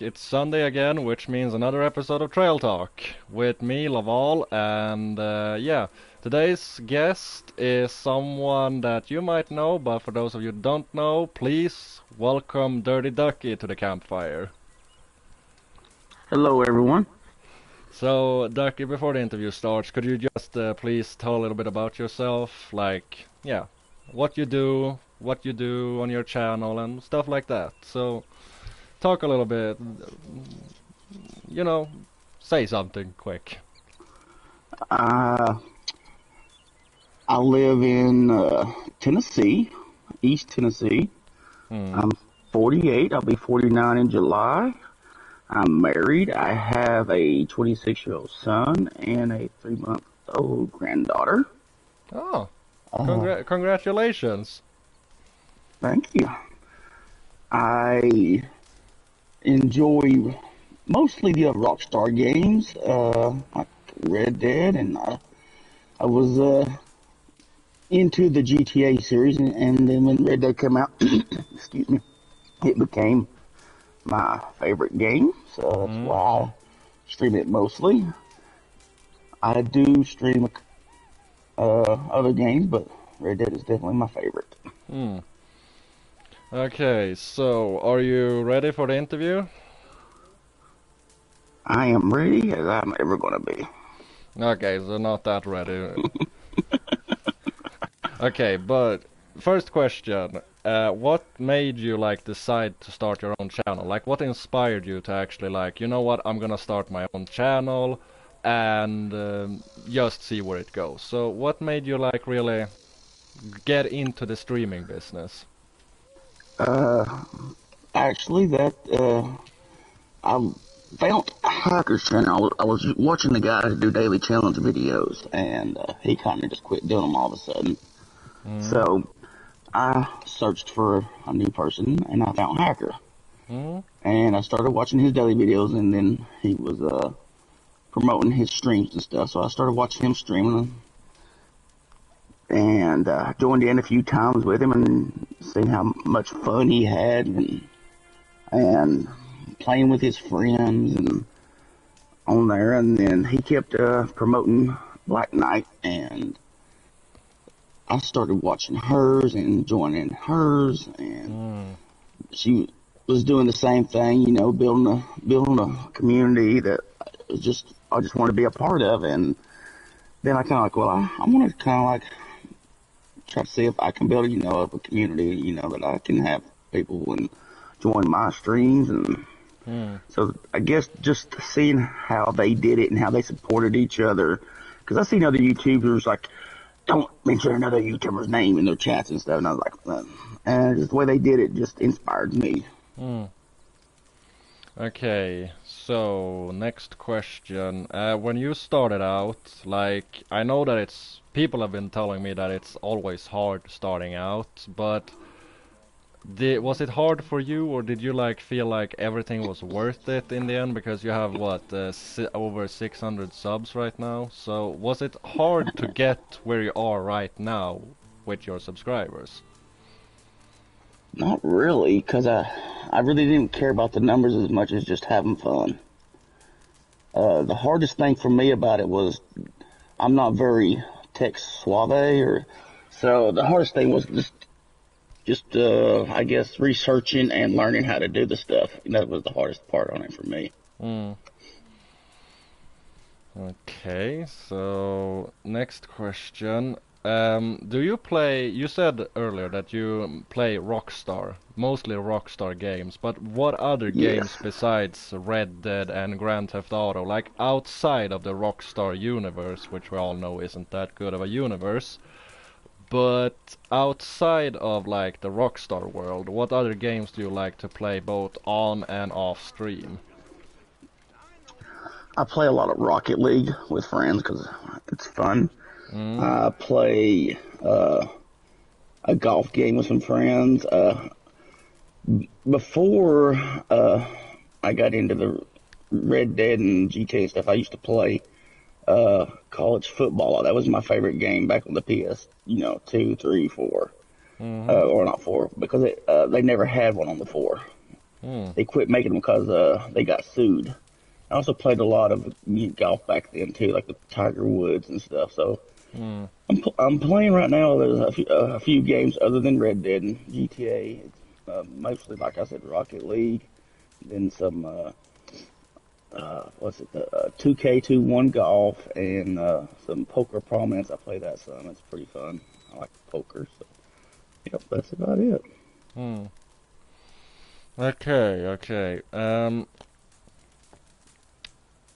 It's Sunday again, which means another episode of Trail Talk with me, Laval, and yeah, today's guest is someone that you might know, but for those of you who don't know, please welcome Dirty Ducky to the campfire. Hello, everyone. So, Ducky, before the interview starts, could you just please tell a little bit about yourself, like, yeah, what you do on your channel, and stuff like that. So, talk a little bit, you know, say something quick. Uh, I live in Tennessee, East Tennessee. Hmm. I'm 48. I'll be 49 in July. I'm married. I have a 26-year-old son and a 3-month-old granddaughter. Oh, Uh, congratulations. Thank you. I enjoy mostly the Rockstar games, like Red Dead, and I was into the GTA series, and then when Red Dead came out, excuse me, it became my favorite game. So that's Hmm. why I stream it mostly. I do stream other games, but Red Dead is definitely my favorite. Hmm. Okay, so are you ready for the interview? I am ready as I'm ever gonna be. Okay, so not that ready. Okay, but first question, what made you like decide to start your own channel? Like, what inspired you to actually like, you know what, I'm gonna start my own channel and just see where it goes. So, what made you like really get into the streaming business? Uh, Actually, that I found Hacker's channel. I was watching the guy do daily challenge videos, and he kind of just quit doing them all of a sudden. Mm. So I searched for a new person, and I found Hacker. Mm. And I started watching his daily videos, and then he was promoting his streams and stuff. So I started watching him streaming, and joined in a few times with him, and seeing how much fun he had, and playing with his friends and on there. And then he kept promoting Black Knight, and I started watching hers and joining hers, and Mm. she was doing the same thing, building a community that I just want to be a part of. And then I kind of like, well, I want to kind of like try to see if I can build, a community, that I can have people and join my streams. And Mm. so I guess just seeing how they did it and how they supported each other, because I seen other YouTubers like don't mention another YouTuber's name in their chats and stuff, and I was like, and just the way they did it just inspired me. Mm. Okay, so next question. When you started out, like, I know that it's people have been telling me that it's always hard starting out, but was it hard for you, or did you like feel like everything was worth it in the end because you have what si over 600 subs right now? So was it hard to get where you are right now with your subscribers? Not really, because I really didn't care about the numbers as much as just having fun. The hardest thing for me about it was I'm not very tech suave, or so the hardest thing was just I guess researching and learning how to do the stuff. And that was the hardest part on it for me. Hmm. Okay, so next question. Do you play, you said earlier that you play Rockstar, mostly Rockstar games, but what other games Yes. besides Red Dead and Grand Theft Auto, like outside of the Rockstar universe, which we all know isn't that good of a universe, but outside of like the Rockstar world, what other games do you like to play both on and off stream? I play a lot of Rocket League with friends because it's fun. Mm. I play a golf game with some friends. Before I got into the Red Dead and GTA stuff, I used to play college football. That was my favorite game back on the PS, 2, 3, 4, Mm-hmm. or not 4, because they never had one on the 4. Hmm. They quit making them because they got sued. I also played a lot of golf back then too, like the Tiger Woods and stuff. So Hmm. I'm playing right now. There's a few games other than Red Dead and GTA. It's mostly, like I said, Rocket League. Then some what's it? The 2K21 golf and some poker prominence. I play that some. It's pretty fun. I like poker. So yep, that's about it. Hmm. Okay. Okay.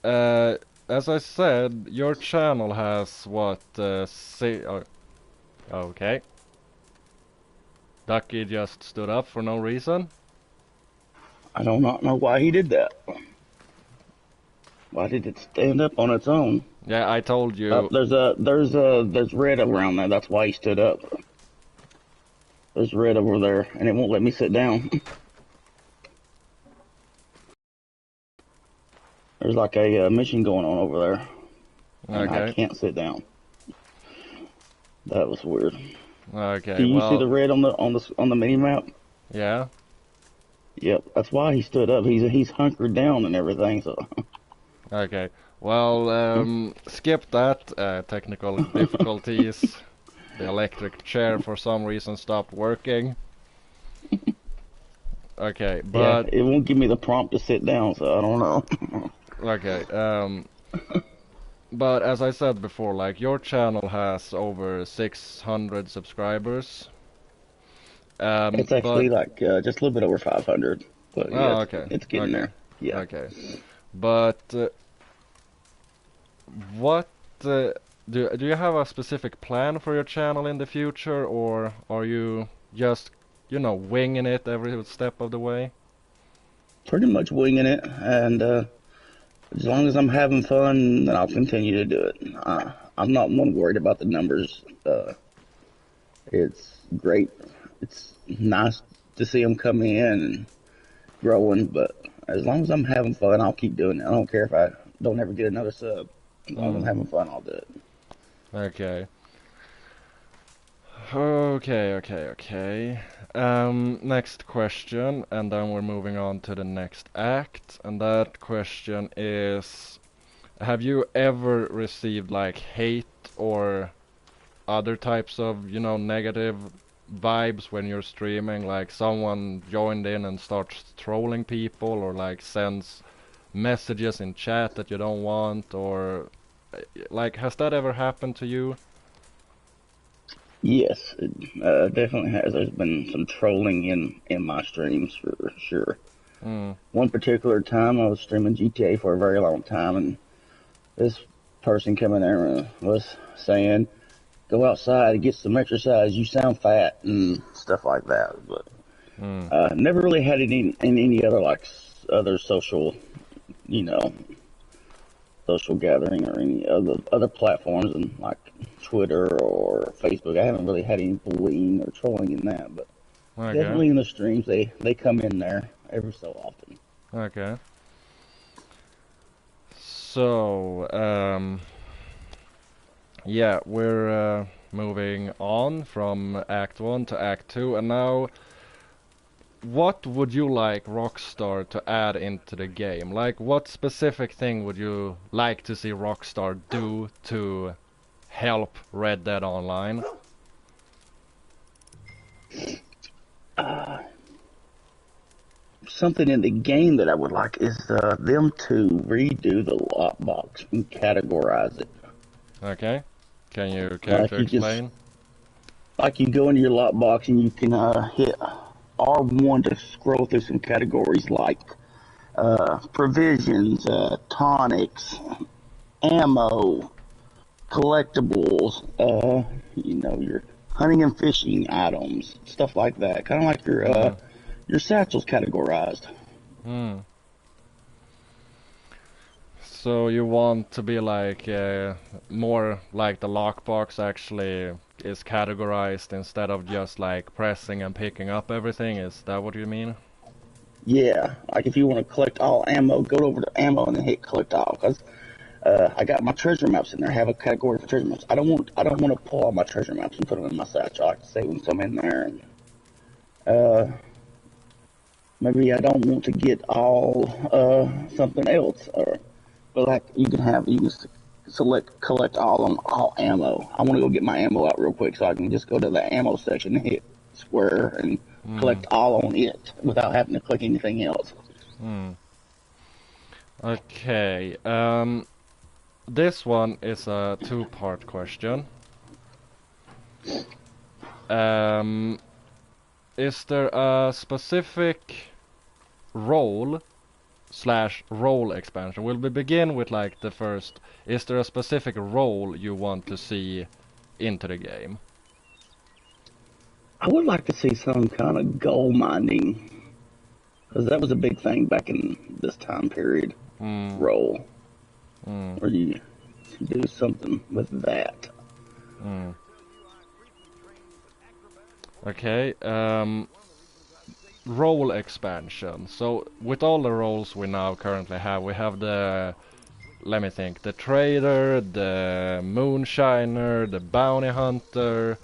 Uh. As I said, your channel has what? Say. Oh, okay. Ducky just stood up for no reason. I do not know why he did that. Why did it stand up on its own? Yeah, I told you. There's red around there. That's why he stood up. There's red over there, and it won't let me sit down. There's like a mission going on over there, and I Okay. can't sit down. That was weird. Do Okay. you see Well. the red on the mini map? Yeah. Yep, that's why he stood up. He's hunkered down and everything. So Okay. Well, skip that. Technical difficulties. The electric chair for some reason stopped working. Okay, yeah, but it won't give me the prompt to sit down. So I don't know. okay. But as I said before, like your channel has over 600 subscribers. It's But actually like just a little bit over 500, but yeah, oh, okay, it's getting okay, there. Yeah. okay. But what do you have a specific plan for your channel in the future, or are you just, winging it every step of the way? Pretty much winging it, and as long as I'm having fun, then I'll continue to do it. I'm not one worried about the numbers. It's great. It's nice to see them coming in and growing, but as long as I'm having fun, I'll keep doing it. I don't care if I don't ever get another sub. As long as I'm Hmm. having fun, I'll do it. Okay. Okay, okay, okay. Next question, and then we're moving on to the next act. And that question is, have you ever received like hate or other types of, negative vibes when you're streaming? Like someone joined in and starts trolling people, or like sends messages in chat that you don't want, or like, has that ever happened to you? Yes, it definitely has. There's been some trolling in my streams for sure. Mm. One particular time, I was streaming GTA for a very long time, and this person came in there and was saying, "Go outside and get some exercise. You sound fat," and stuff like that. But Mm. never really had any in any other like other social, you know, social gathering or any other platforms and like Twitter or Facebook. I haven't really had any bullying or trolling in that, but Okay. definitely in the streams they come in there every so often. Okay. So, yeah, we're moving on from Act 1 to Act 2, and now, what would you like Rockstar to add into the game? Like, what specific thing would you like to see Rockstar do to help Red Dead Online? Uh, Something in the game that I would like is them to redo the lockbox and categorize it. Okay, can you care to Like you just explain? like you go into your lockbox and you can hit R1 to scroll through some categories like provisions, tonics, ammo, collectibles, your hunting and fishing items, stuff like that. Kind of like Hmm. your satchels categorized. Hmm. So you want to be like more like the lockbox actually is categorized instead of just like pressing and picking up everything? Is that what you mean? Yeah, like if you want to collect all ammo, go over to ammo and then hit collect all. Because I got my treasure maps in there. I have a category for treasure maps. I don't want to pull all my treasure maps and put them in my satchel. I like to save them some in there. And, uh, maybe I don't want to get all something else, or but like you can collect all on all ammo. I want to go get my ammo out real quick so I can just go to the ammo section and hit square and Hmm. collect all on it without having to click anything else. Hmm. Okay. This one is a two-part question. Um, is there a specific role slash role expansion? Will we begin with like the first? Is there a specific role you want to see into the game? I would like to see some kind of gold mining because that was a big thing back in this time period. Hmm. Role Hmm. where you do something with that. Hmm. Okay. Role expansion. So with all the roles we now currently have, we have the, let me think, the trader, the moonshiner, the bounty hunter,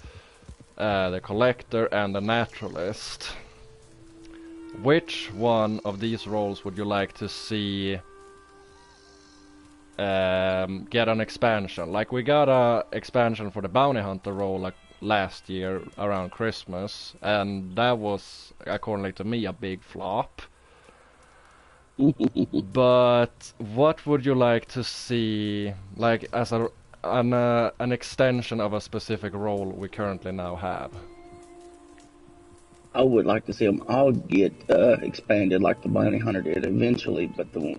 the collector, and the naturalist. Which one of these roles would you like to see get an expansion? Like we got a expansion for the bounty hunter role like last year around Christmas, and that was, according to me, a big flop. But what would you like to see, like as an extension of a specific role we currently now have? I would like to see them all get expanded like the bounty hunter did eventually, but the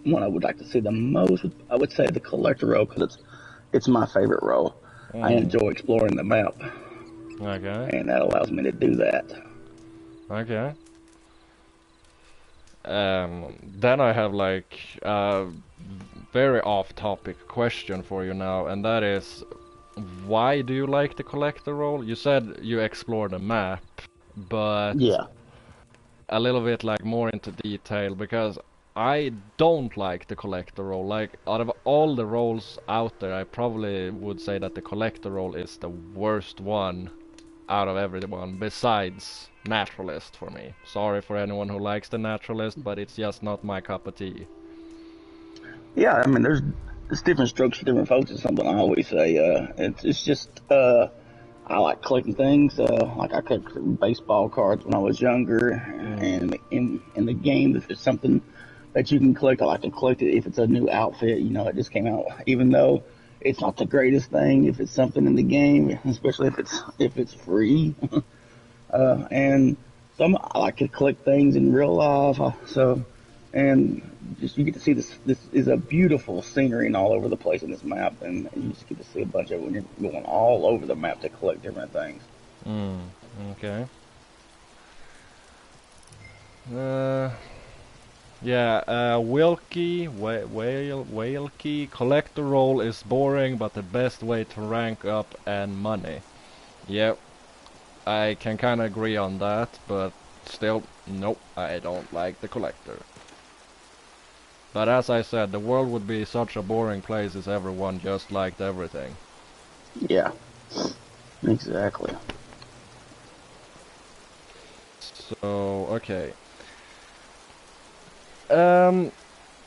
one I would like to see the most, I would say the collector role because it's my favorite role. I Mm, enjoy exploring the map, okay, and that allows me to do that. okay. Then I have like a very off-topic question for you now, and that is, why do you like the collector role? You said you explore the map, but Yeah, a little bit like more into detail, because I don't like the collector role. Like out of all the roles out there, I probably would say that the collector role is the worst one out of everyone besides naturalist for me. Sorry for anyone who likes the naturalist, but it's just not my cup of tea. yeah. I mean, there's different strokes for different folks. Is something I always say. It's just I like collecting things. Like I collected baseball cards when I was younger, Mm, and in the game, if it's something that you can collect, I like to collect it. If it's a new outfit, it just came out, even though it's not the greatest thing. If it's something in the game, especially if it's free, and I like to collect things in real life. And just you get to see this. This is a beautiful scenery and all over the place in this map, and you just get to see a bunch of it when you're going all over the map to collect different things. mm, okay. Uh, yeah, Wilkie, collector role is boring, but the best way to rank up and money. Yep, I can kinda agree on that, but still, nope, I don't like the collector. But as I said, the world would be such a boring place if everyone just liked everything. Yeah, exactly. So, okay. Um,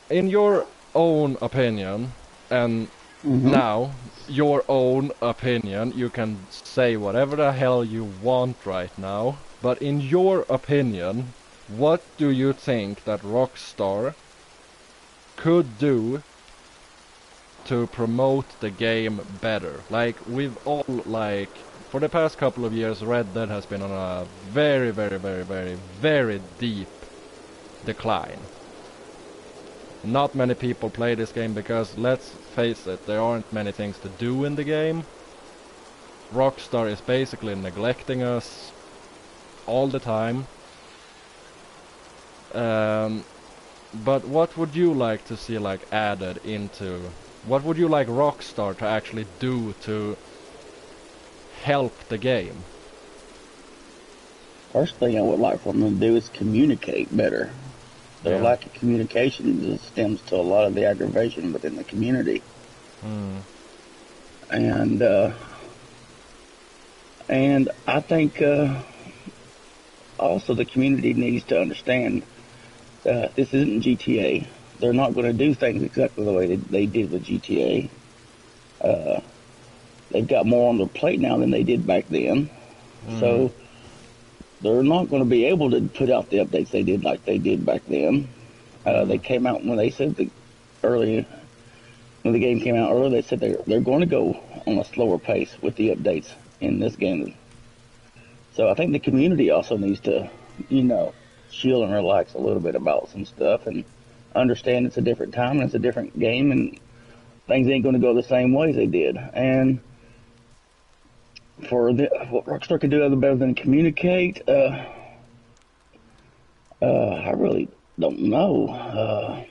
in your own opinion, and Hmm. now, your own opinion, you can say whatever the hell you want right now, but in your opinion, what do you think that Rockstar could do to promote the game better? Like, we've all, like, for the past couple of years, Red Dead has been on a very, very, very, very, very deep decline. Not many people play this game because, let's face it, there aren't many things to do in the game. Rockstar is basically neglecting us all the time. Um, but what would you like to see like added into? What would you like Rockstar to actually do to help the game? First thing I would like for them to do is communicate better. The Yeah. lack of communication stems to a lot of the aggravation within the community, Hmm. and I think also the community needs to understand this isn't GTA. They're not going to do things exactly the way they did with GTA. They've got more on their plate now than they did back then. Mm. So they're not going to be able to put out the updates they did like they did back then. They Mm. came out when they said early when the game came out earlier. They said they're going to go on a slower pace with the updates in this game. So I think the community also needs to, you know, chill and relax a little bit about some stuff and understand it's a different time and it's a different game and things ain't going to go the same way as they did. And what Rockstar can do other better than communicate, I really don't know.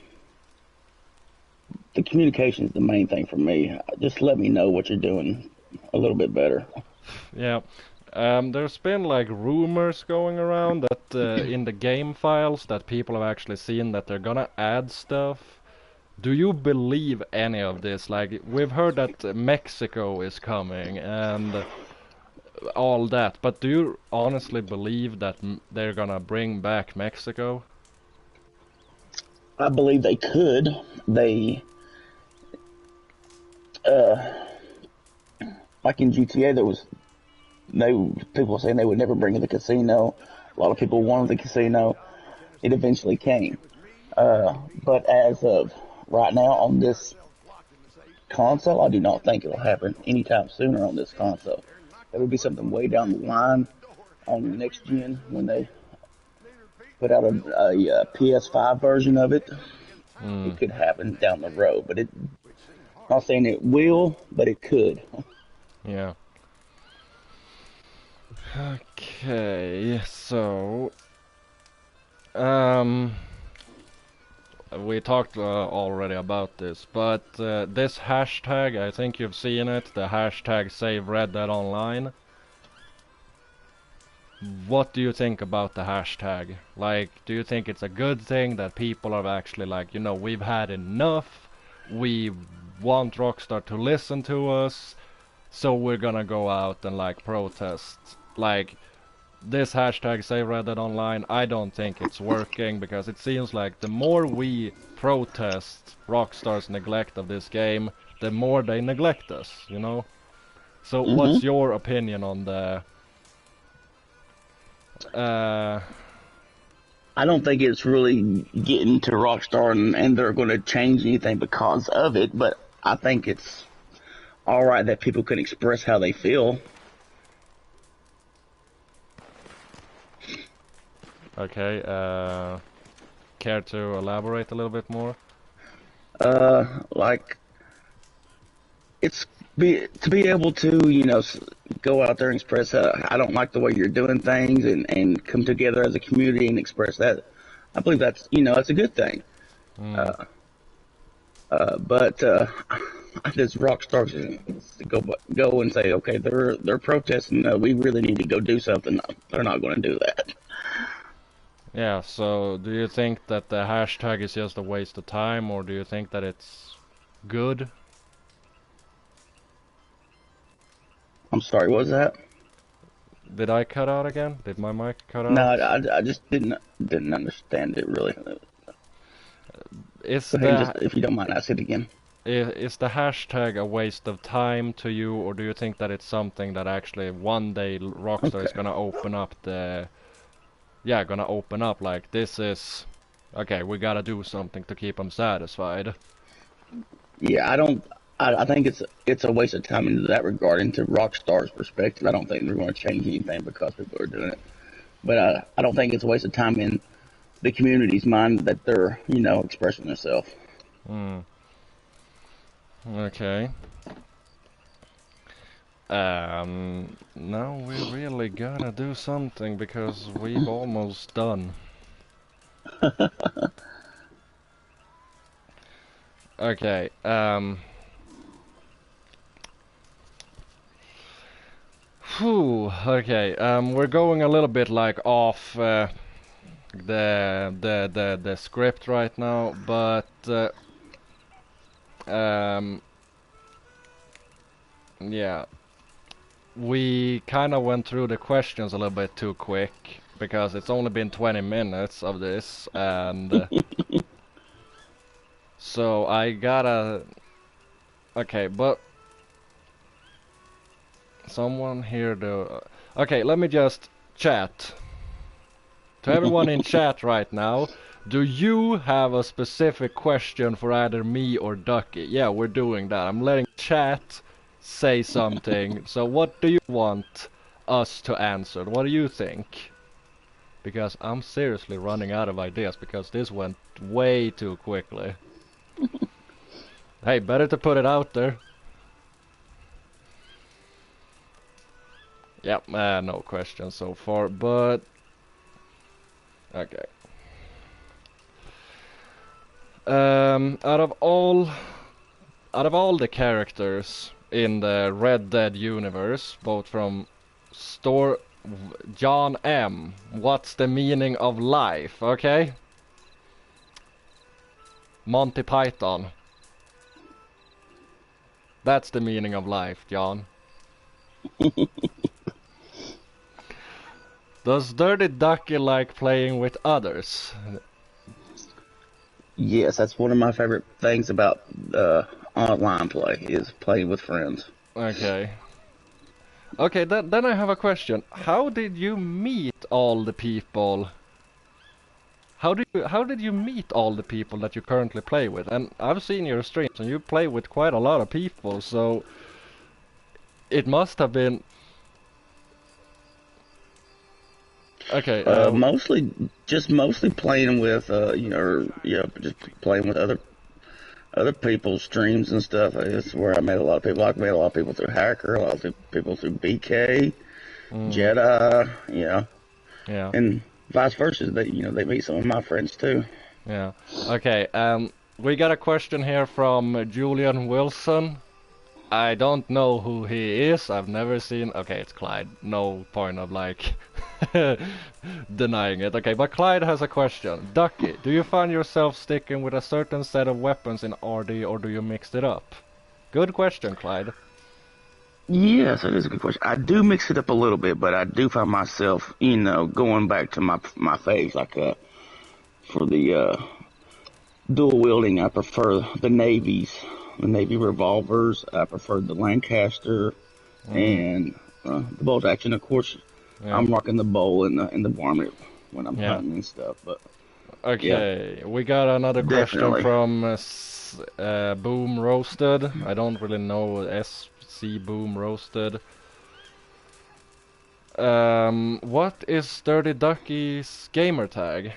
The communication is the main thing for me. Just let me know what you're doing a little bit better. Yeah. There's been like rumors going around that in the game files that people have actually seen that they're gonna add stuff. Do you believe any of this? Like, we've heard that Mexico is coming and all that, but do you honestly believe that they're gonna bring back Mexico? I believe they could. They, uh, like in GTA, they people were saying they would never bring in the casino. A lot of people wanted the casino. It eventually came. But as of right now on this console, I do not think it'll happen anytime sooner on this console. It would be something way down the line on the next gen when they put out a PS5 version of it. Hmm. It could happen down the road, but I'm not saying it will, but it could. Yeah. Okay, so um we talked already about this, but this hashtag, I think you've seen it, the hashtag Save Red Dead Online. What do you think about the hashtag? Like, do you think it's a good thing that people are actually like, you know, we've had enough, we want Rockstar to listen to us, so we're gonna go out and like protest? Like, this hashtag Save Red Dead Online, I don't think it's working because it seems like the more we protest Rockstar's neglect of this game, the more they neglect us, you know? So Hmm. what's your opinion on the uh I don't think it's really getting to Rockstar and they're going to change anything because of it, but I think it's all right that people can express how they feel. okay, care to elaborate a little bit more? Like it's to be able to go out there and express I don't like the way you're doing things and come together as a community and express that. I believe that's that's a good thing. Mm, Uh, but this Rockstar to go and say okay they're protesting. We really need to go do something. No, they're not going to do that. yeah, so do you think that the hashtag is just a waste of time, or do you think that it's good? I'm sorry. What was that? Did I cut out again? Did my mic cut No, out? I just didn't understand it really. Go Is ahead and the just if you don't mind, ask it again. is the hashtag a waste of time to you, or do you think that it's something that actually one day Rockstar is Okay. gonna open up the, yeah, gonna open up like this is, okay, we gotta do something to keep them satisfied. Yeah, I don't. I think it's a waste of time in that regard. Into Rockstar's perspective, I don't think they're going to change anything because people are doing it. But I don't think it's a waste of time in the community's mind that they're expressing themselves. Hmm. Okay. Now we really gotta do something because we've almost done. Okay. Whew. Okay. We're going a little bit like off the script right now, but um, yeah, we kind of went through the questions a little bit too quick. because it's only been 20 minutes of this, and so I gotta. Okay, but someone here do. Okay, let me just chat to everyone in chat right now. Do you have a specific question for either me or Ducky? Yeah, we're doing that. I'm letting chat say something. So what do you want us to answer? What do you think? Because I'm seriously running out of ideas because this went way too quickly. Hey, better to put it out there. Yep, no questions so far, but okay. Out of all the characters in the Red Dead universe, both from Store John M, what's the meaning of life? Okay, Monty Python. That's the meaning of life, John. Does DirtyDucky like playing with others? Yes, that's one of my favorite things about online play is playing with friends. Okay. Okay, then I have a question. How did you meet all the people? How did you meet all the people that you currently play with? And I've seen your streams and you play with quite a lot of people, so it must have been okay. Mostly playing with just playing with other people's streams and stuff. It's where I met a lot of people. I've met a lot of people through Hacker, a lot of people through BK, Jedi, Yeah. and vice versa. They meet some of my friends too. Yeah. Okay. We got a question here from Julian Wilson. I don't know who he is. I've never seen. Okay, it's Clyde. No point of like denying it. Okay, but Clyde has a question. Ducky, do you find yourself sticking with a certain set of weapons in RD, or do you mix it up? Good question, Clyde. Yes, that is a good question. I do mix it up a little bit, but I do find myself, going back to my faves. Like for the dual wielding, I prefer the Navy revolvers. I prefer the Lancaster and the bolt action. Of course, Yeah. I'm rocking the bow and the varmint when I'm Yeah. hunting and stuff. But Okay, we got another question definitely. from Boom Roasted. I don't really know SC Boom Roasted. What is Dirty Ducky's gamer tag?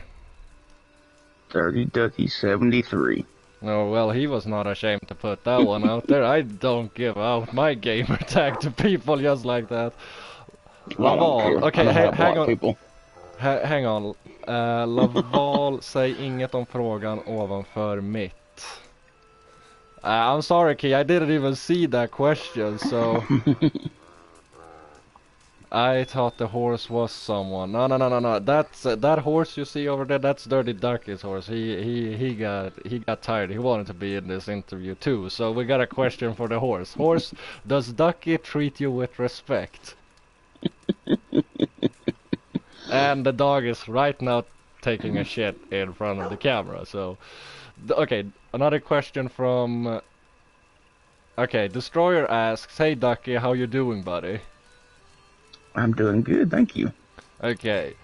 DirtyDucky 73. Oh, well, he was not ashamed to put that one out there. I don't give out my gamer tag to people just like that. Laval. Okay, hang on. People. Hang on. Laval, säg inget om frågan ovanför mitt. I'm sorry, Key. I didn't even see that question, so I thought the horse was someone. No. That's that horse you see over there. That's Dirty Ducky's horse. He got tired. He wanted to be in this interview too. So we got a question for the horse. Horse, does Ducky treat you with respect? And the dog is right now taking a shit in front of the camera. So, okay, another question from. Okay, Destroyer asks, "Hey Ducky, how you doing, buddy?" I'm doing good, thank you. Okay.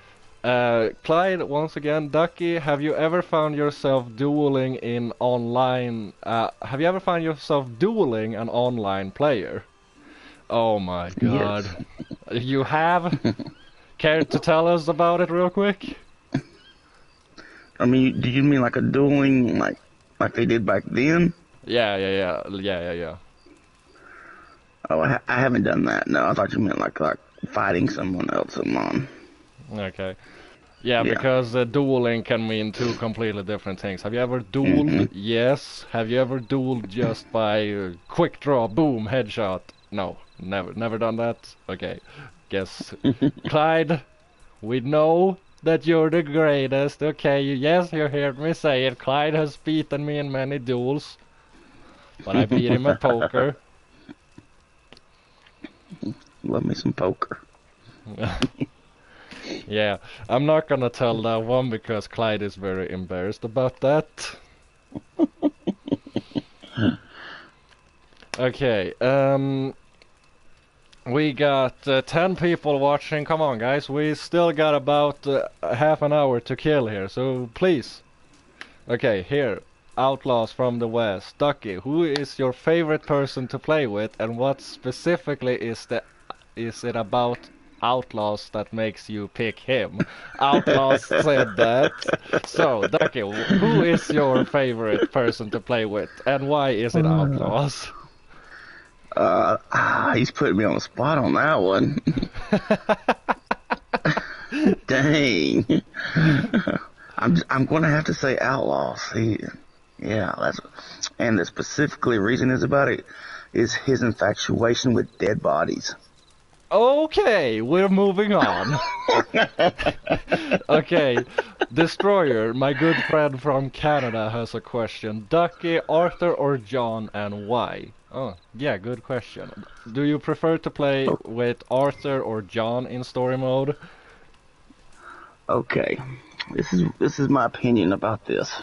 Clyde, once again, Ducky, have you ever found yourself dueling in online? Have you ever found yourself dueling an online player? Oh my god. Yes. You have? Care to tell us about it real quick? I mean, do you mean like a dueling, like they did back then? Yeah. Oh, I haven't done that. No, I thought you meant like fighting someone else online. Okay. Yeah, because dueling can mean two completely different things. Have you ever dueled? Yes. Have you ever dueled just by quick draw, boom, headshot? No, never done that. Okay, guess Clyde, we know that you're the greatest. Okay, yes, you heard me say it. Clyde has beaten me in many duels, but I beat him at poker. Love me some poker. Yeah, I'm not gonna tell that one because Clyde is very embarrassed about that. Okay, we got 10 people watching. Come on, guys, we still got about half an hour to kill here, so please. Okay, here, Outlaws from the West. Ducky, who is your favorite person to play with, and what specifically is it about Outlaws that makes you pick him? Outlaws said that. So, Ducky, who is your favorite person to play with, and why is it Outlaws? He's putting me on the spot on that one. Dang. I'm going to have to say Outlaws. Yeah, that's, and the specifically reason is about it is his infatuation with dead bodies. Okay, we're moving on. Okay, Destroyer, my good friend from Canada, has a question. Ducky, Arthur, or John, and why? Oh, yeah, good question. Do you prefer to play with Arthur or John in story mode? Okay, this is my opinion about this.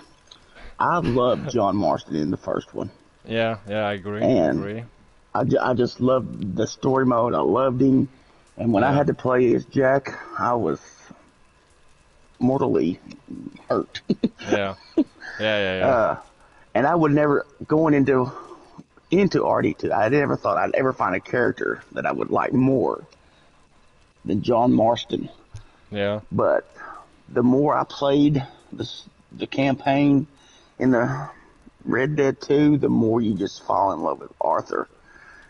I loved John Marston in the first one, Yeah, yeah, I agree, and agree. I just loved the story mode. I loved him, and when I Yeah, had to play as Jack, I was mortally hurt. yeah, yeah, yeah, yeah. uh, and I would never going into RD2. I never thought I'd ever find a character that I would like more than John Marston. Yeah. But the more I played the campaign in the Red Dead 2, the more you just fall in love with Arthur.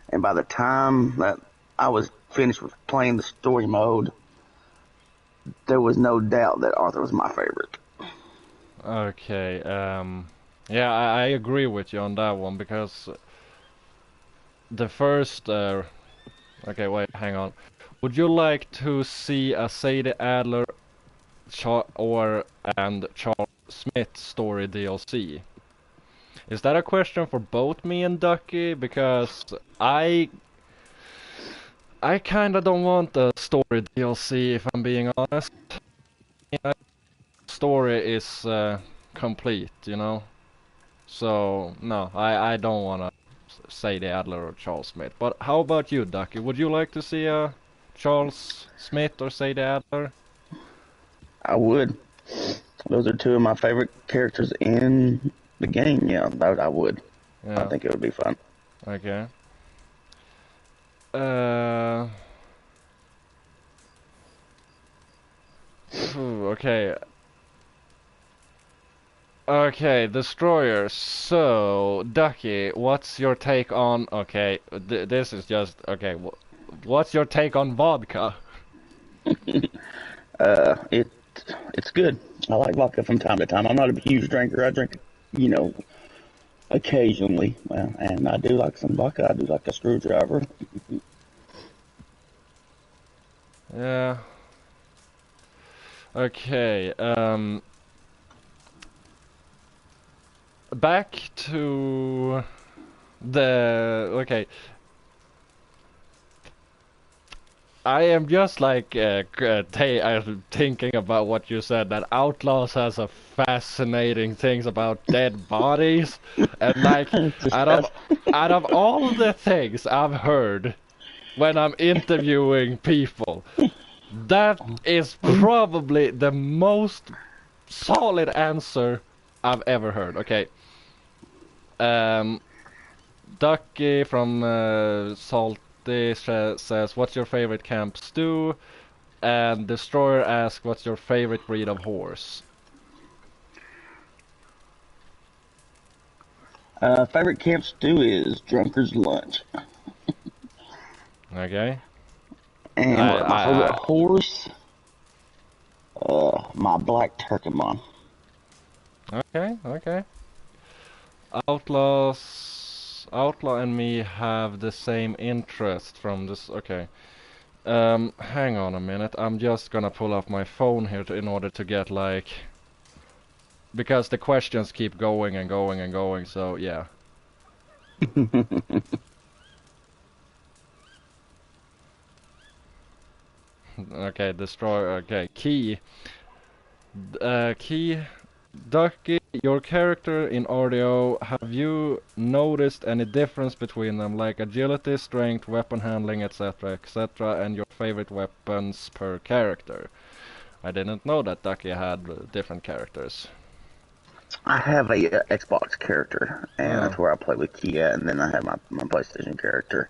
And by the time that I was finished with playing the story mode, there was no doubt that Arthur was my favorite. Okay, yeah, I agree with you on that one because the first, okay, wait, hang on. Would you like to see a Sadie Adler or and Charles Smith story DLC? Is that a question for both me and Ducky? Because I kinda don't want a story DLC if I'm being honest. Yeah, story is complete, you know. So no, I don't wanna say the Adler or Charles Smith. But how about you, Ducky? Would you like to see a Charles Smith or say the Adler? I would. Those are two of my favorite characters in the game. Yeah, I would. I Yeah. think it would be fun. Okay. Uh. Okay. Okay, Destroyer. So, Ducky, what's your take on? Okay, this is just okay. What's your take on vodka? It it's good. I like vodka from time to time. I'm not a huge drinker. I drink, you know, occasionally. And I do like some vodka. I do like a screwdriver. Yeah. Okay. Back to the okay. I am just like thinking about what you said that Outlaws has a fascinating things about dead bodies, and like Just out of out of all the things I've heard when I'm interviewing people, that is probably the most solid answer I've ever heard. Okay, um, Ducky from Salty says, "What's your favorite camp stew?" And Destroyer asks, "What's your favorite breed of horse?" favorite camp stew is Drunkard's Lunch. Okay. And my favorite I horse, my black Turkemon. okay, okay. Outlaw and me have the same interest from this. Okay. Hang on a minute. I'm just gonna pull up my phone here in order to get like because the questions keep going and going and going. So yeah. Okay, destroy. Okay, Key. Ducky, your character in audio, have you noticed any difference between them, like agility, strength, weapon handling, etc., etc., and your favorite weapons per character? I didn't know that Ducky had different characters. I have a Xbox character, and Oh, that's where I play with Kia, and then I have my PlayStation character.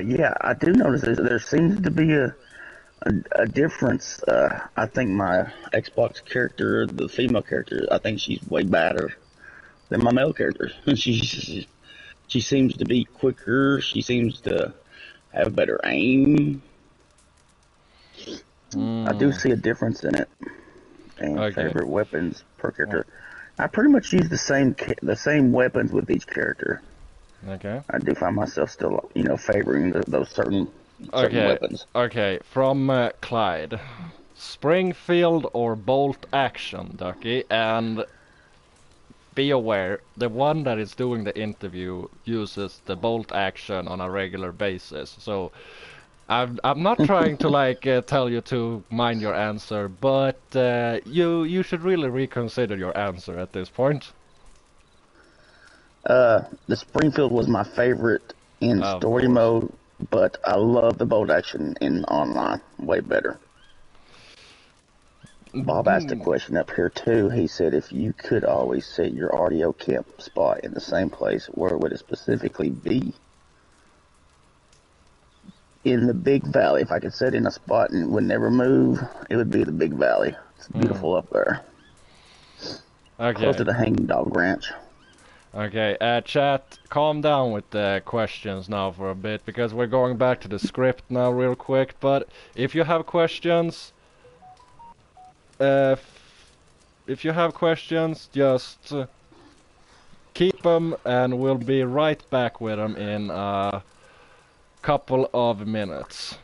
Yeah, I do notice there seems to be a difference. I think my Xbox character, the female character, I think she's way better than my male character. She seems to be quicker. She seems to have better aim. I do mm, see a difference in it. And okay, favorite weapons per oh, character. I pretty much use the same weapons with each character. okay, I do find myself still, favoring those certain okay, weapons. okay. From Clyde, Springfield or bolt action, Ducky, and be aware, the one that is doing the interview uses the bolt action on a regular basis. So I'm not trying to like tell you to mind your answer, but you should really reconsider your answer at this point. The Springfield was my favorite in Of story course. mode, but I love the bolt action in online way better. Bob asked a Mm, question up here too. He said if you could always set your audio camp spot in the same place, where would it specifically be? In the Big Valley. If I could set in a spot and it would never move, it would be the Big Valley. It's mm. beautiful up there, close to Okay. the Hanging Dog Ranch. Okay. Chat, calm down with the questions now for a bit because we're going back to the script now real quick. But if you have questions, uh, if you have questions, just keep them, and we'll be right back with them in a couple of minutes.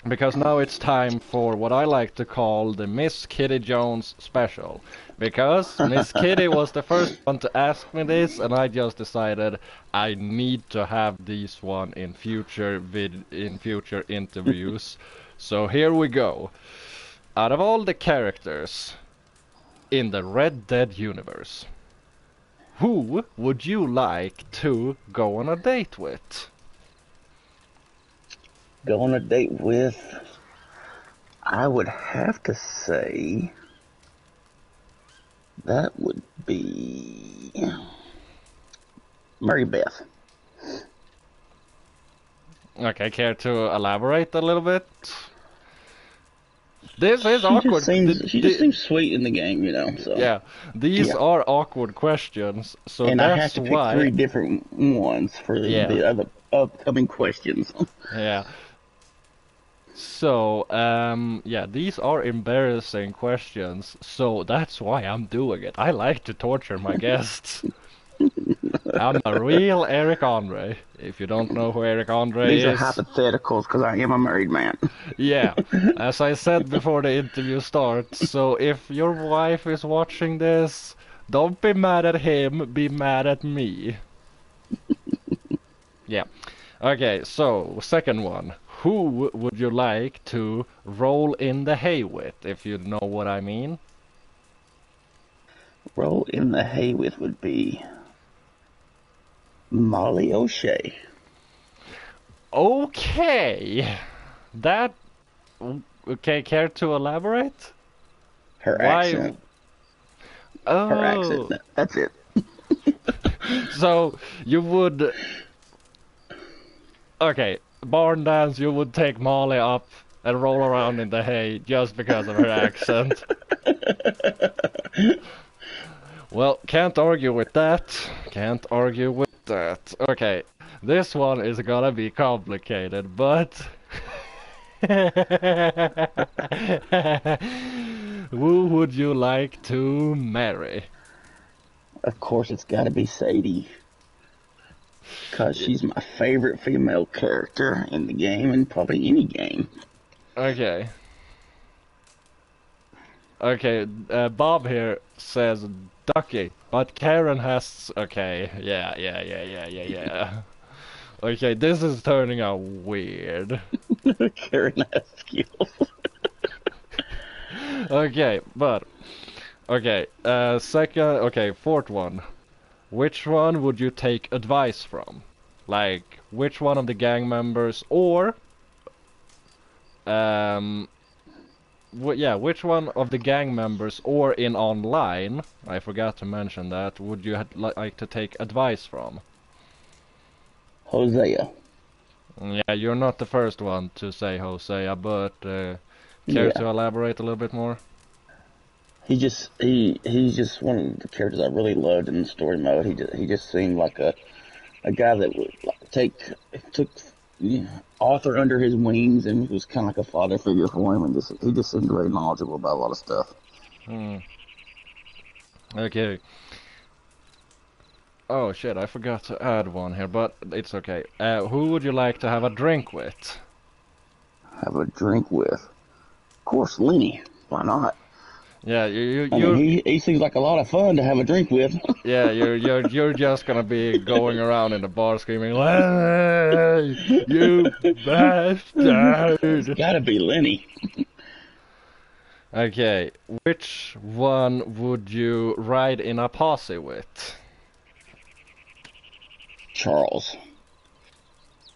Because now it's time for what I like to call the Miss Kitty Jones special. Because Miss Kitty was the first one to ask me this, and I just decided I need to have this one in future interviews. So here we go. Out of all the characters in the Red Dead universe, who would you like to go on a date with? Go on a date with, I would have to say, that would be Mary Beth. Okay, care to elaborate a little bit? This is She just awkward. seems she just seems sweet in the game. So Yeah, these yeah, are awkward questions, so and I have that's to pick why. three different ones for Yeah, the other upcoming questions. yeah. So, yeah, these are embarrassing questions, so that's why I'm doing it. I like to torture my guests. I'm a real Eric Andre. If you don't know who Eric Andre These are is, hypotheticals because I am a married man. yeah, as I said before the interview starts, so if your wife is watching this, don't be mad at him, be mad at me. Yeah. Okay, so second one. Who would you like to roll in the hay with, if you know what I mean? Roll in the hay with would be Molly O'Shea. Okay. That okay, care to elaborate? Her Why? accent. Her accent. Oh. That's it. So you would okay, barn dance, you would take Molly up and roll around in the hay just because of her accent. Well, can't argue with that. Can't argue with that. Okay, this one is gonna be complicated, but who would you like to marry? Of course, it's got to be Sadie. Because she's my favorite female character in the game and probably any game. Okay. Okay, Bob here says Ducky, but Karen has. Okay, yeah. Okay, this is turning out weird. Carrying that skill. Okay, but okay, second, okay, fourth one. Which one would you take advice from? Like, which one of the gang members, or um, yeah, which one of the gang members, or in online, I forgot to mention that, would you like to take advice from? Hosea. Yeah, you're not the first one to say Hosea, but care to Yeah. elaborate a little bit more? He's just one of the characters I really loved in the story mode. He just seemed like a guy that would like, took Arthur under his wings and was kind of like a father figure for him, and he just seemed very knowledgeable about a lot of stuff. Hmm. Okay. Oh shit, I forgot to add one here, but it's okay. Who would you like to have a drink with? Have a drink with, of course, Lenny. Why not? Yeah, I mean, he seems like a lot of fun to have a drink with. yeah, you're just gonna be going around in the bar screaming, "Hey, you It's bastard!" got to be Lenny. Okay, which one would you ride in a posse with? Charles.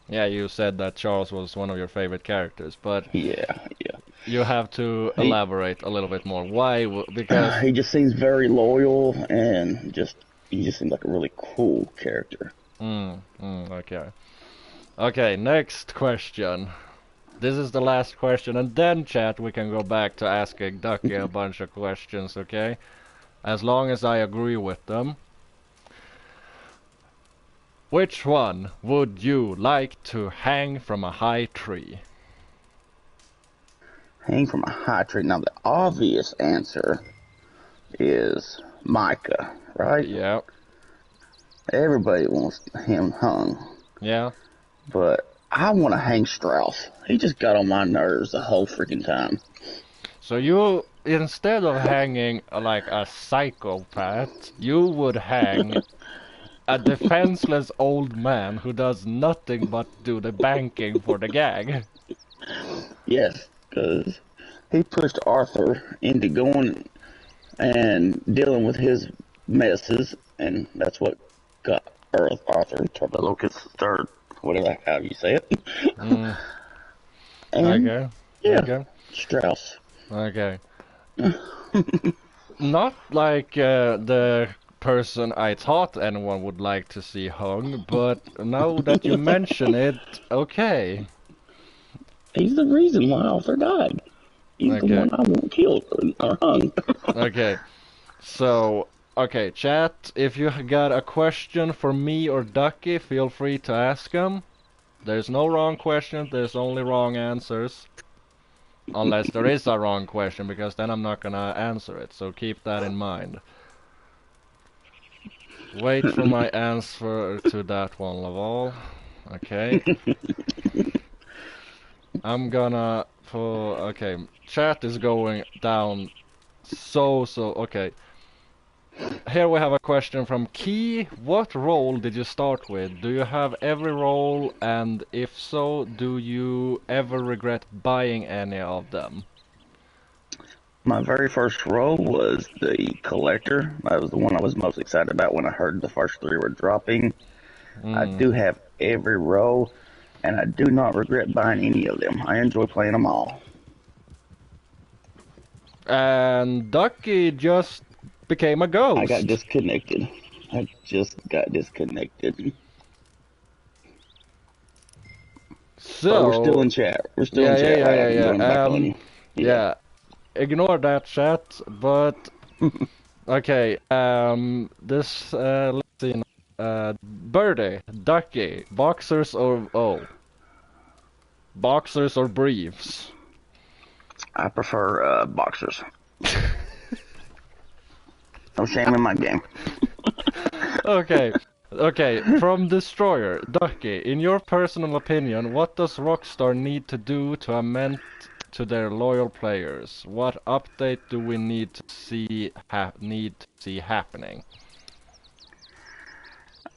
Yeah, you said that Charles was one of your favorite characters, but Yeah, yeah. you have to He elaborate a little bit more. Why? Because he just seems very loyal and he just seems like a really cool character. okay. Okay, next question. This is the last question, and then, chat, we can go back to asking Ducky a bunch of questions, okay? As long as I agree with them. Which one would you like to hang from a high tree? Hang from a high tree. Now, the obvious answer is Micah, right? Yeah, Everybody wants him hung, yeah. but I want to hang Strauss. He just got on my nerves the whole freaking time. So you, instead of hanging like a psychopath, you would hang a defenseless old man who does nothing but do the banking for the gang. Yes, because he pushed Arthur into going and dealing with his messes, and that's what got Arthur to the locust, or whatever how you say it. Mm, And okay, yeah, okay, Strauss. okay. Not like the person I thought anyone would like to see hung, but now that you mention it, okay. He's the reason why Arthur died. He's the Okay, one I want killed or hung. okay. So, okay, chat, if you got a question for me or Ducky, feel free to ask them. There's no wrong question, there's only wrong answers. Unless there is a wrong question, because then I'm not gonna answer it, so keep that in mind. Wait for my answer to that one, Laval. Okay. I'm gonna for okay. Chat is going down okay. Here we have a question from Key. What role did you start with? Do you have every role, and if so, do you ever regret buying any of them? My very first role was the collector. That was the one I was most excited about when I heard the first three were dropping. I Mm. do have every role, and I do not regret buying any of them. I enjoy playing them all. And Ducky just became a I got ghost. disconnected. I just got disconnected. But we're still So, in chat. We're still in yeah, yeah, chat, yeah, right? I yeah, can join back yeah. on you. Yeah. Yeah. Ignore that chat, but okay. This let's see. Birdie, Ducky, boxers or briefs. I prefer boxers. No shame in my game. Okay. Okay, from Destroyer, Ducky, in your personal opinion, what does Rockstar need to do to amend to their loyal players? What update do we need to see happening?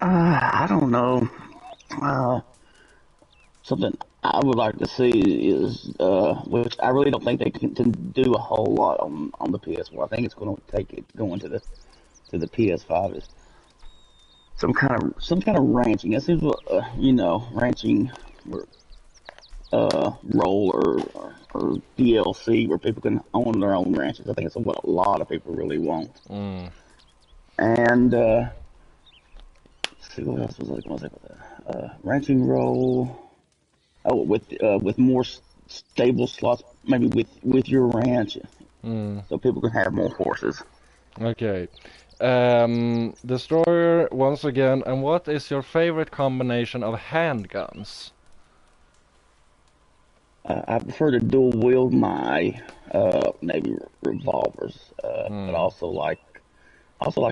I don't know. something I would like to see is, which I really don't think they can do a whole lot on the PS4. I think it's going to take it going to the PS5 is some kind of ranching. That seems what ranching role or DLC where people can own their own ranches. I think it's what a lot of people really want. Mm. And let's see what else was I going to say about that. Ranching role. Oh, with more stable slots, maybe with your ranch, Mm. so people can have more horses. Okay. Destroyer once again. And what is your favorite combination of handguns? I prefer to dual wield my maybe revolvers, but Mm. also like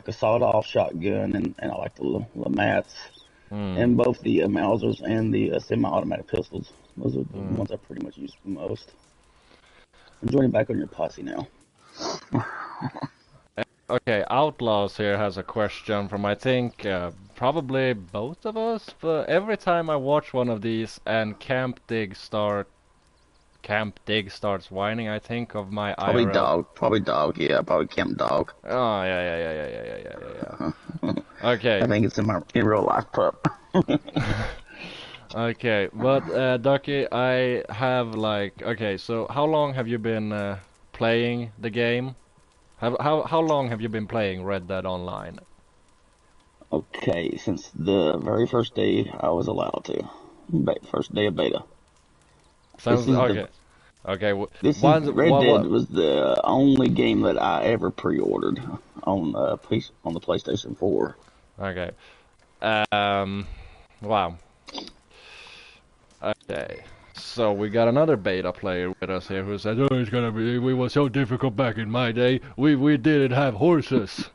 the sawed-off shotgun, and I like the Lamats, Mm. and both the Mausers and the semi-automatic pistols. Those are the Mm. ones I pretty much use the most. I'm joining back on your posse now. Okay, Outlaws here has a question from I think probably both of us, but every time I watch one of these and Camp Dig starts whining, I think of my IRL. Probably dog, yeah, probably Camp Dog. Oh yeah. Okay, I think it's in real life pup. okay, but Ducky, I have like okay. So how long have you been playing the game? How long have you been playing Red Dead Online? Okay, since the very first day I was allowed to, first day of beta. This Sounds is the okay. Okay, this is one Red Dead what? was the only game that I ever pre-ordered on the PlayStation 4. Okay. Um. Wow. Okay. So we got another beta player with us here who said, "Oh, it's gonna be. We were so difficult back in my day. We didn't have horses."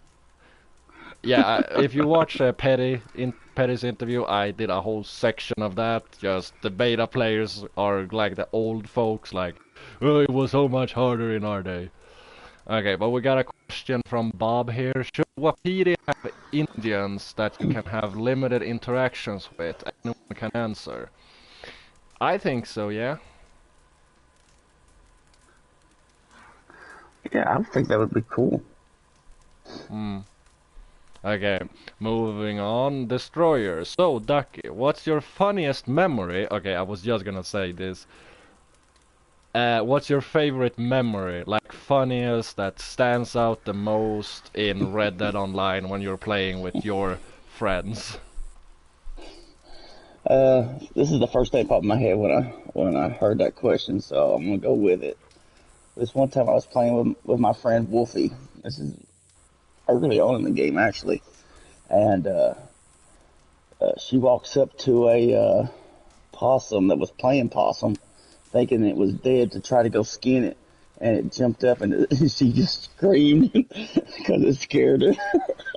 Yeah. If you watch Petty's interview, I did a whole section of that. Just the beta players are like the old folks, like, "Oh, it was so much harder in our day." Okay, but we got a question from Bob here. Should Wapiti have Indians that you can have limited interactions with? Anyone can answer. I think so, yeah. Yeah, I think that would be cool. Hmm. Okay, moving on. Destroyer. So, Ducky, what's your funniest memory? Okay, I was just gonna say this. What's your favorite memory? Like, funniest that stands out the most in Red Dead Online when you're playing with your friends? This is the first thing that popped in my head when I heard that question, so I'm gonna go with it. This one time I was playing with my friend Wolfie. This is early on in the game actually, and she walks up to a possum that was playing possum, thinking it was dead to try to go skin it, and it jumped up and she just screamed because it scared her.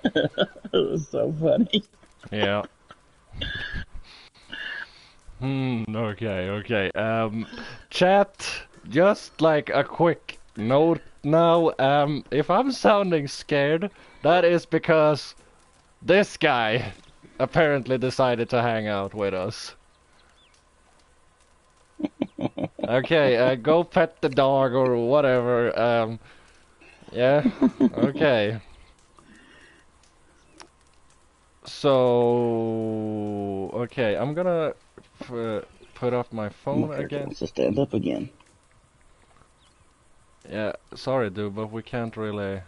It was so funny. Yeah. Okay. Chat, just like a quick note now, if I'm sounding scared, that is because this guy apparently decided to hang out with us. Okay, go pet the dog or whatever, yeah, okay. So, okay, I'm gonna put up my My phone character again. wants to stand up again. Yeah, sorry dude, but we can't really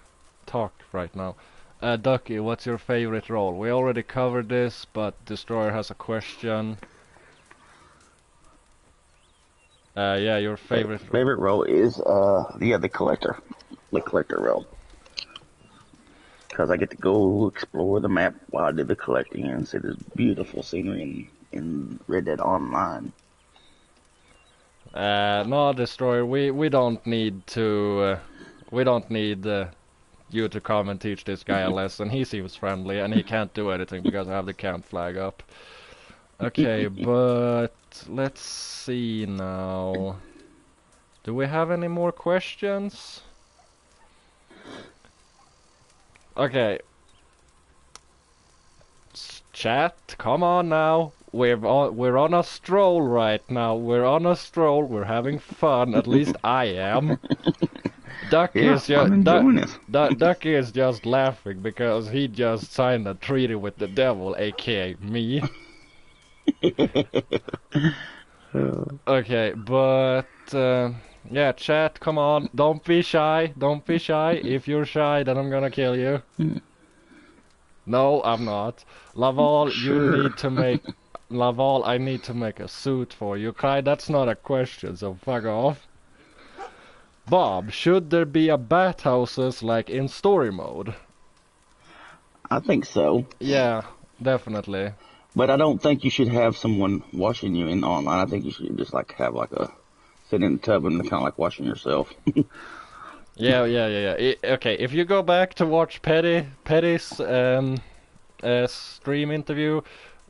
talk right now. Ducky, what's your favorite role? We already covered this, but Destroyer has a question. Yeah, your favorite. Favorite role is the collector role, because I get to go explore the map while I do the collecting and see this beautiful scenery in Red Dead Online. No, Destroyer, we don't need to. We don't need you to come and teach this guy a lesson. He seems friendly, and he can't do anything because I have the camp flag up. Okay, but let's see now. Do we have any more questions? Okay. Chat, come on now. we're on a stroll right now. We're on a stroll. We're having fun. At least I am. Ducky Yeah, is I'm just enjoying this. Ducky is just laughing because he just signed a treaty with the devil, aka me. Okay, but yeah, chat, come on, don't be shy, don't be shy. If you're shy, then I'm gonna kill you. No, I'm not. Laval, Sure. Laval, I need to make a suit for you. Kai, that's not a question, so fuck off. Bob, should there be a bathhouses like in story mode? I think so. Yeah, definitely. But I don't think you should have someone watching you in online. I think you should just like have like a sit in the tub and kind of like watching yourself. Yeah. Okay, if you go back to watch Petty's stream interview,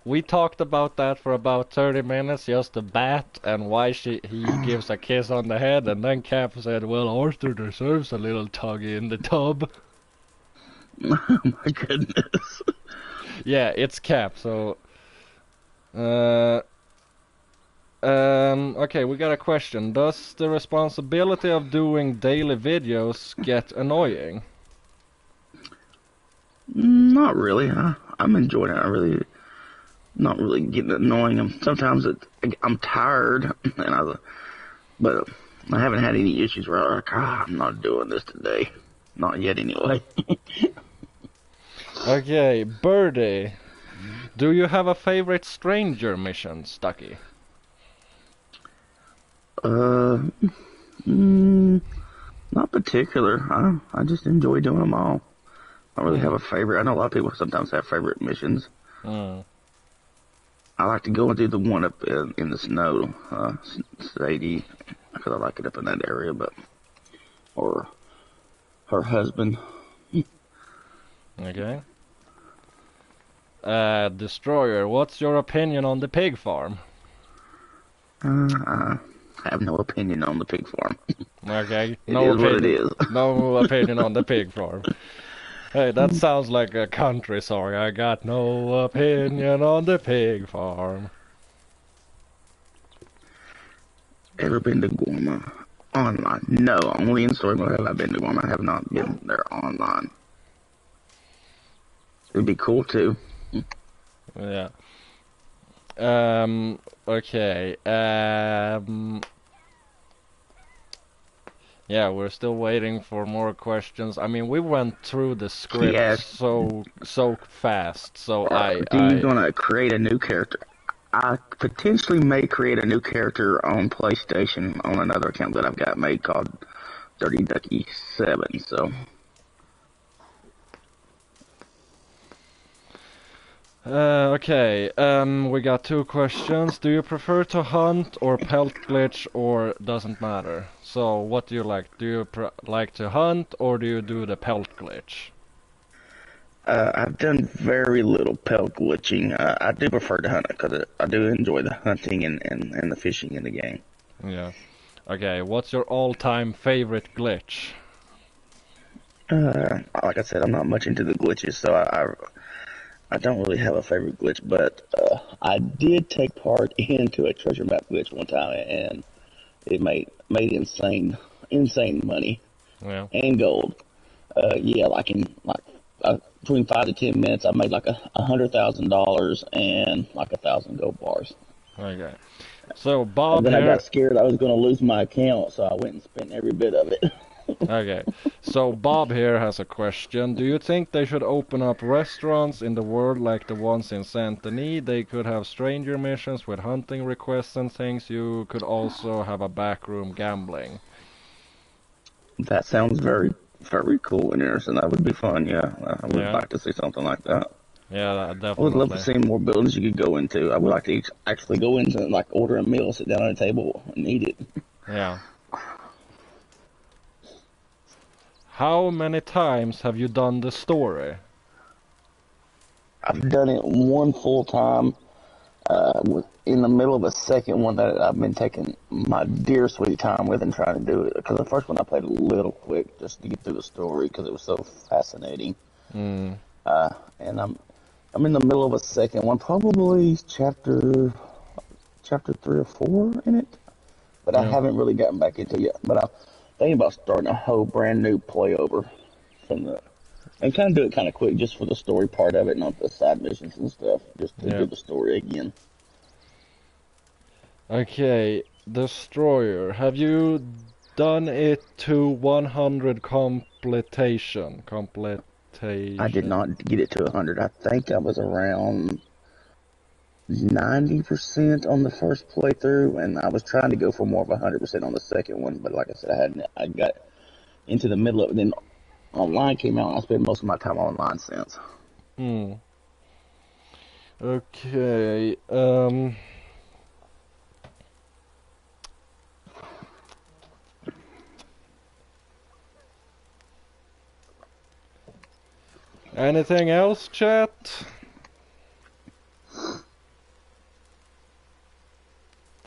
we talked about that for about 30 minutes, just the bat and why he gives a kiss on the head, and then Cap said, well, Arthur deserves a little tuggy in the tub. Oh my goodness. Yeah, it's Cap, so... okay, we got a question. Does the responsibility of doing daily videos get annoying? Not really. I'm enjoying it. I really, not really getting annoying. Sometimes I'm tired, but I haven't had any issues where I'm like, I'm not doing this today. Not yet, anyway. Okay, Birdie. Do you have a favorite stranger mission, Stucky? Not particular. I just enjoy doing them all. I don't really have a favorite. I know a lot of people sometimes have favorite missions. Mm. I like to go and do the one up in the snow, Sadie, because I like it up in that area, or her husband. Okay. Destroyer, what's your opinion on the pig farm? I have no opinion on the pig farm. Okay, It is what it is. No opinion on the pig farm. Hey, that sounds like a country song. I got no opinion on the pig farm. Ever been to Guam online? No, only in story mode have I been to Guam. I have not been there online. It'd be cool too. Yeah. Okay. Yeah, we're still waiting for more questions. I mean, we went through the script Yes. so fast. So you gonna create a new character? I potentially may create a new character on PlayStation on another account that I've got made called DirtyDucky 7. So. Okay, we got two questions. Do you prefer to hunt or pelt glitch, or doesn't matter? So, what do you like? Do you like to hunt, or do you do the pelt glitch? I've done very little pelt glitching. I do prefer to hunt because I do enjoy the hunting and the fishing in the game. Yeah. Okay, what's your all-time favorite glitch? Like I said, I'm not much into the glitches, so I don't really have a favorite glitch, but I did take part into a treasure map glitch one time, and it made insane money. Yeah. And gold. Yeah, between 5 to 10 minutes, I made like $100,000 and like 1,000 gold bars. Okay. So Bob And then here. I got scared I was going to lose my account, so I went and spent every bit of it. Okay. So Bob here has a question. Do you think they should open up restaurants in the world like the ones in Saint Denis? They could have stranger missions with hunting requests and things. You could also have a backroom gambling. That sounds very, very cool and interesting. That would be fun, yeah. I would like to see something like that. Yeah, definitely. I would love to see more buildings you could go into. I would like to actually go into and like order a meal, sit down at a table, and eat it. Yeah. How many times have you done the story? I've done it one full time. In the middle of a second one that I've been taking my dear sweet time with and trying to do it. Because the first one I played a little quick just to get through the story because it was so fascinating. Mm. And I'm in the middle of a second one, probably chapter 3 or 4 in it, but I Yeah. haven't really gotten back into it yet. But I'm thinking about starting a whole brand new playover from the and kind of do it kind of quick, just for the story part of it, not the side missions and stuff, just to Yeah. do the story again. Okay, Destroyer. Have you done it to 100 completion? I did Completation. not get it to 100. I think I was around 90% on the first playthrough, and I was trying to go for more of 100% on the second one. But like I said, I got into the middle of it. Then online came out, and I spent most of my time online since. Hmm. Okay. Anything else, chat?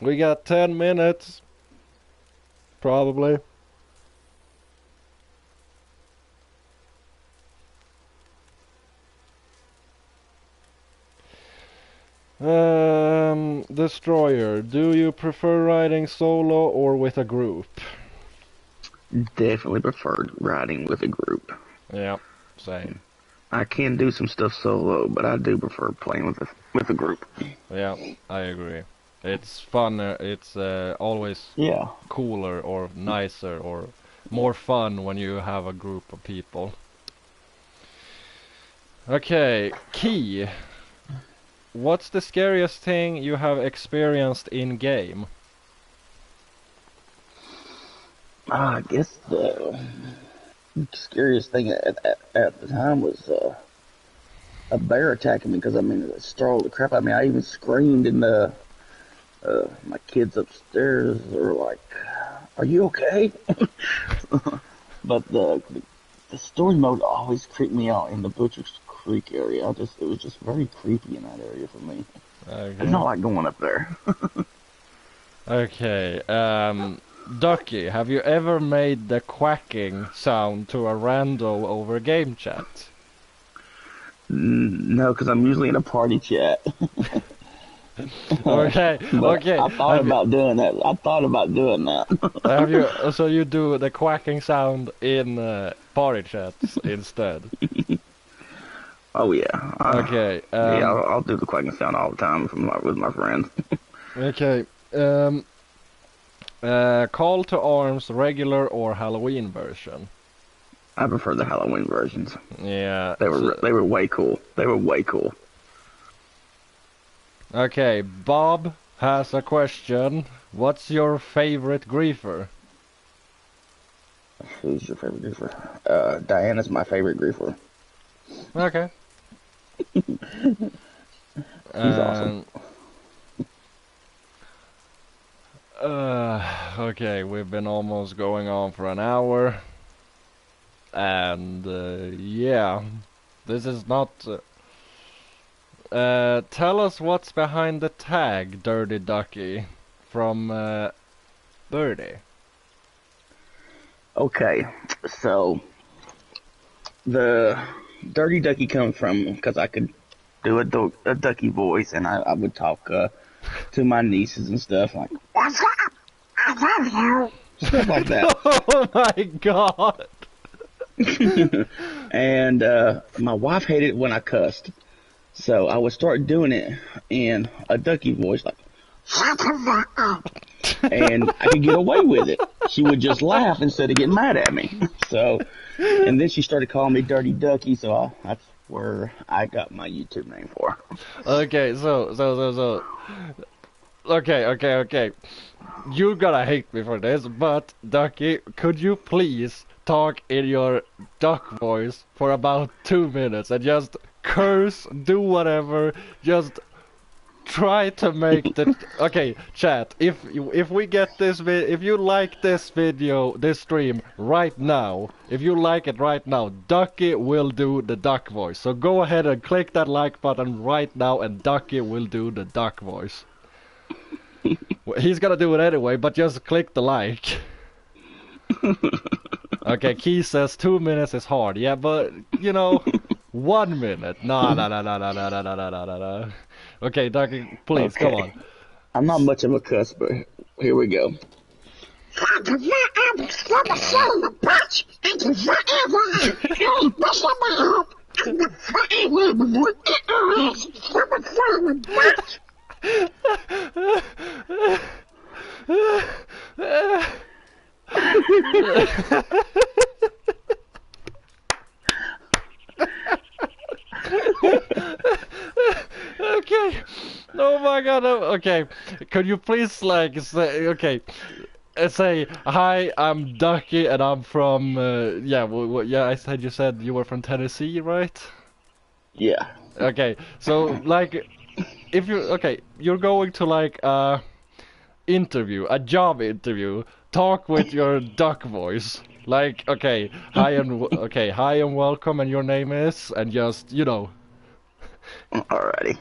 We got 10 minutes. Probably. Destroyer, do you prefer riding solo or with a group? Definitely preferred riding with a group. Yeah, same. I can do some stuff solo, but I do prefer playing with a group. Yeah, I agree. It's funner, it's always Yeah. cooler or nicer or more fun when you have a group of people. Okay, Key. What's the scariest thing you have experienced in game? I guess the scariest thing at the time was a bear attacking me, because I mean it startled the crap out of me. I even screamed, and my kids upstairs were like, "Are you okay?" But the story mode always creeped me out in the Butcher's Creek area. It was just very creepy in that area for me. I did Okay. not like going up there. Okay, Ducky, have you ever made the quacking sound to a rando over game chat? No, because I'm usually in a party chat. Okay, But okay. I thought about doing that. Have you, so you do the quacking sound in party chats instead? Oh yeah, Okay, yeah. I'll do the quacking sound all the time with my friends. okay. Call to arms, regular or Halloween version? I prefer the Halloween versions. Yeah. They were way cool. They were way cool. Okay, Bob has a question. What's your favorite griefer? Who's your favorite griefer? Diana's my favorite griefer. Okay. She's awesome. Okay, we've been almost going on for an hour. And, yeah. This is not... tell us what's behind the tag, DirtyDucky, from, Birdie. Okay, so the Dirty Ducky comes from because I could do a ducky voice, and I would talk to my nieces and stuff like, "What's up? I love you," stuff like that. Oh my god! And my wife hated it when I cussed, so I would start doing it in a ducky voice, like, "Shut the fuck up," and I could get away with it. She would just laugh instead of getting mad at me. So, and then she started calling me Dirty Ducky, so that's where I got my YouTube name for. Okay, so. Okay. You're gonna hate me for this, but Ducky, could you please talk in your duck voice for about 2 minutes and just curse, do whatever, just try to make the okay, chat. If we get this if you like this video, this stream right now, if you like it right now, Ducky will do the duck voice. So go ahead and click that like button right now, and Ducky will do the duck voice. He's gonna do it anyway, but just click the like. Okay, Key says 2 minutes is hard. Yeah, but you know, 1 minute. No, no, no, no, no, no, no, no, no, no, no, no. Okay, Ducky, please, come on. Okay. I'm not much of a cuss, but here we go. Okay. Oh my god. Okay. Could you please like say okay? Say hi. I'm Ducky, and I'm from yeah. Yeah. I said you said you were from Tennessee, right? Yeah. Okay. So like, if you okay, you're going to like interview, a job interview. Talk with your duck voice. Like, okay, hi and welcome, and your name is, and just Alrighty.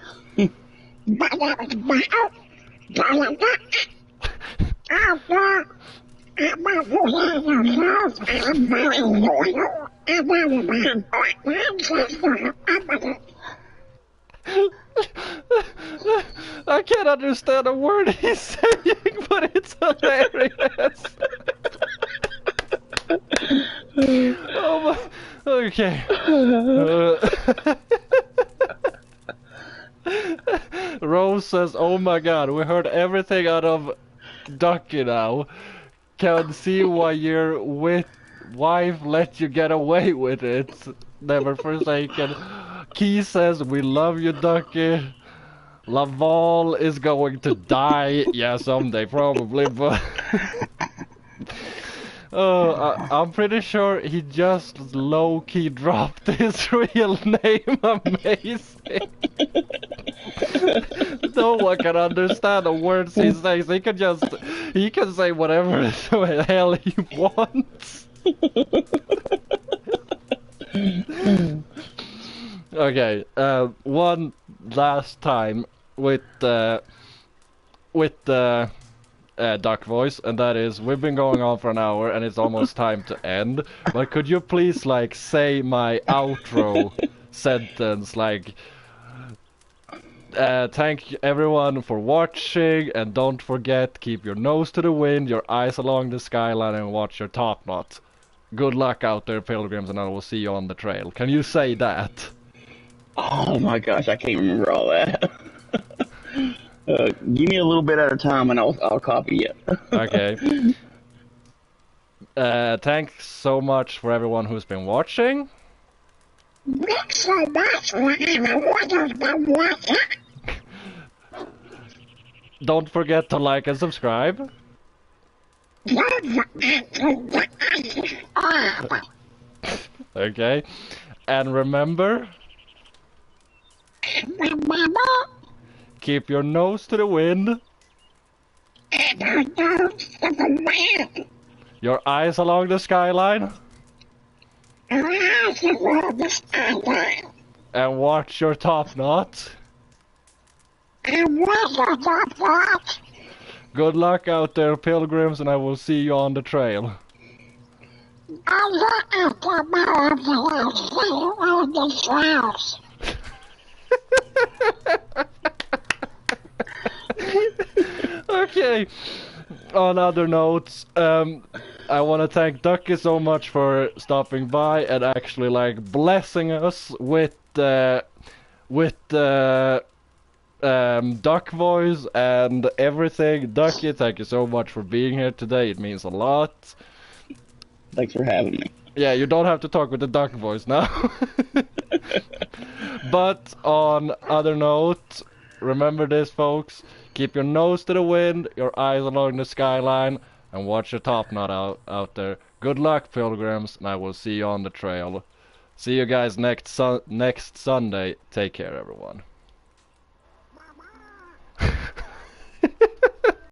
I can't understand a word he's saying, but it's hilarious. Oh my. Okay. Rose says, "Oh my God, we heard everything out of Ducky now. Can see why your wife let you get away with it. Never forsaken." Key says, "We love you, Ducky. Laval is going to die. Yeah, someday probably, but I'm pretty sure he just low-key dropped his real name. Amazing. No one can understand the words he says. He can say whatever the hell he wants. Okay, one last time with duck voice, and that is, we've been going on for an hour and it's almost time to end. But could you please like say my outro sentence, like thank everyone for watching, and don't forget, keep your nose to the wind, your eyes along the skyline, and watch your topknot. Good luck out there, pilgrims, and I will see you on the trail. Can you say that? Oh my gosh, I can't remember all that. Give me a little bit at a time, and I'll copy it. Okay. Thanks so much for everyone who's been watching. Thanks so much for everyone been watching. Don't forget to like and subscribe. Don't forget to subscribe. Okay. And remember, keep your nose to the wind. And your nose to the wind. Your eyes along the skyline. Your eyes along the skyline. And watch your topknot. And watch your topknot. Good luck out there, pilgrims, and I will see you on the trail. Good luck out there, pilgrims, and I'll see you on the trails. Okay. On other notes, I want to thank Ducky so much for stopping by and actually like blessing us with duck voice and everything. Ducky, thank you so much for being here today. It means a lot. Thanks for having me. Yeah, you don't have to talk with the duck voice now. But on other note, remember this, folks. Keep your nose to the wind, your eyes along the skyline, and watch your topknot out there. Good luck, pilgrims, and I will see you on the trail. See you guys next Sunday. Take care, everyone.